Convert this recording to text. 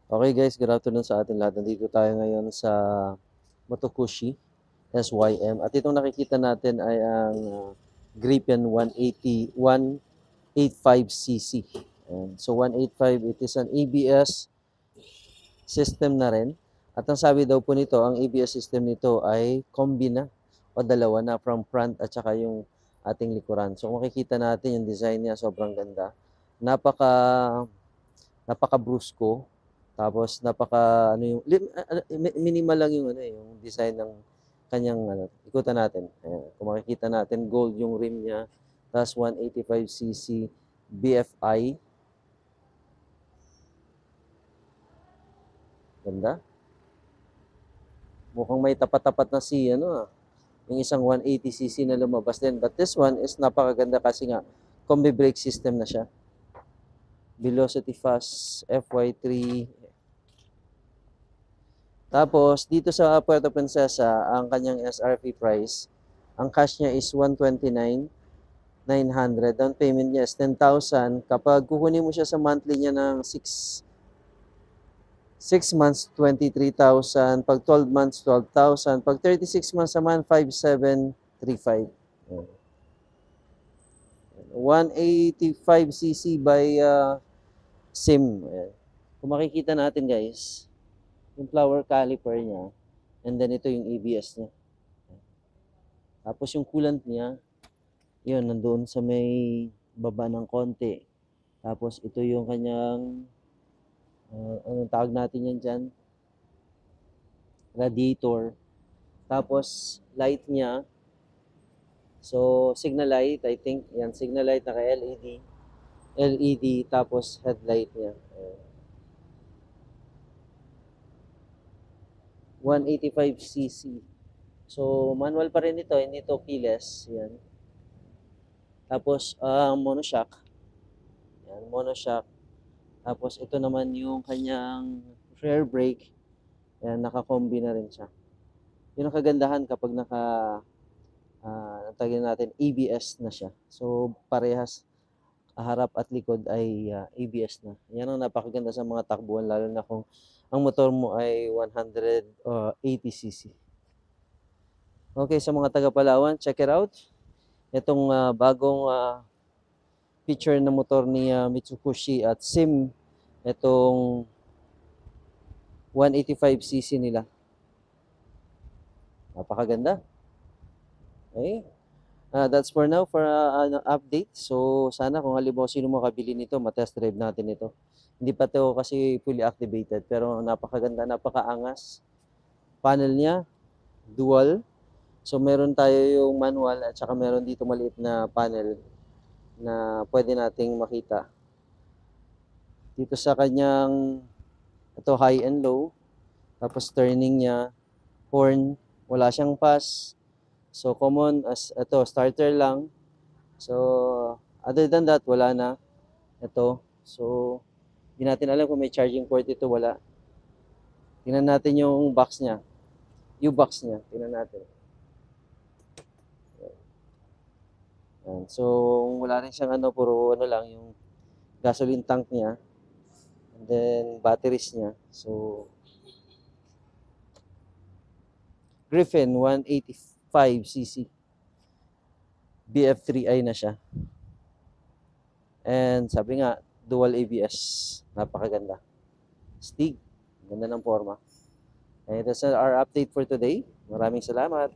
Okay guys, good afternoon sa ating lahat. Nandito tayo ngayon sa Motokushi SYM. At itong nakikita natin ay ang Gripen 180, 185cc. And so 185, it is an ABS system na rin. At ang sabi daw po nito, ang ABS system nito ay kombi na o dalawa na from front at saka yung ating likuran. So makikita natin yung design niya, sobrang ganda. Napaka napaka-brusko. Tapos napaka ano yung minimal lang yung ano yung design ng kanyang ano. Ikutan natin. Ayan. Kung makikita natin, gold yung rim niya. Tapos 185cc BFI. Ganda. Mukhang may tapat-tapat na si ano yung isang 180cc na lumabas din. But this one is napakaganda kasi nga combi brake system na siya. Velocity Fast FY3. Tapos, dito sa Puerto Princesa, ang kanyang SRP price, ang cash niya is 129,900. Down payment niya is 10,000. Kapag kukunin mo siya sa monthly niya ng 6 months, 23,000. Pag 12 months, 12,000. Pag 36 months naman, 5,735. 185cc by SIM. Ayan. Kung makikita natin guys, yung flower caliper niya, and then ito yung ABS niya. Tapos yung coolant niya, yun, nandoon sa may baba ng konti. Tapos ito yung kanyang, anong tawag natin yan dyan? Radiator. Tapos light niya, so signal light, I think, yan, signal light naka-LED. LED, tapos headlight niya. 185cc. So, manual pa rin ito, hindi ito keyless. Yan. Tapos, monoshock. Yan, monoshock. Tapos, ito naman yung kanyang rear brake. Yan, naka-combi na rin siya. Yun ang kagandahan kapag natagyan natin, ABS na siya. So, parehas harap at likod ay ABS na. Yan ang napakaganda sa mga takbuhan, lalo na kung ang motor mo ay 180cc. Okay, sa mga taga Palawan, check it out. Itong bagong feature na motor ni Mitsubishi at SIM, itong 185cc nila. Napakaganda. Okay. That's for now for an update. So, sana kung halimbawa sino makabili nito, matest drive natin ito. Hindi pa ito kasi fully activated, pero napakaganda, napakaangas. Panel niya, dual. So, meron tayo yung manual at saka meron dito maliit na panel na pwede nating makita. Dito sa kanyang, ito high and low. Tapos turning niya, horn, wala siyang pass. So, common as ito, starter lang. So, other than that, wala na. Ito. So, hindi natin alam kung may charging port ito, wala. Tingnan natin yung box niya. U-box niya. Tingnan natin. Yan. So, wala rin siyang ano, puro ano lang, yung gasoline tank niya. And then, batteries niya. So, Griffin 185cc. BF3i na siya. And sabi nga, dual ABS. Napakaganda. Stig. Ganda ng forma. And that's our update for today. Maraming salamat.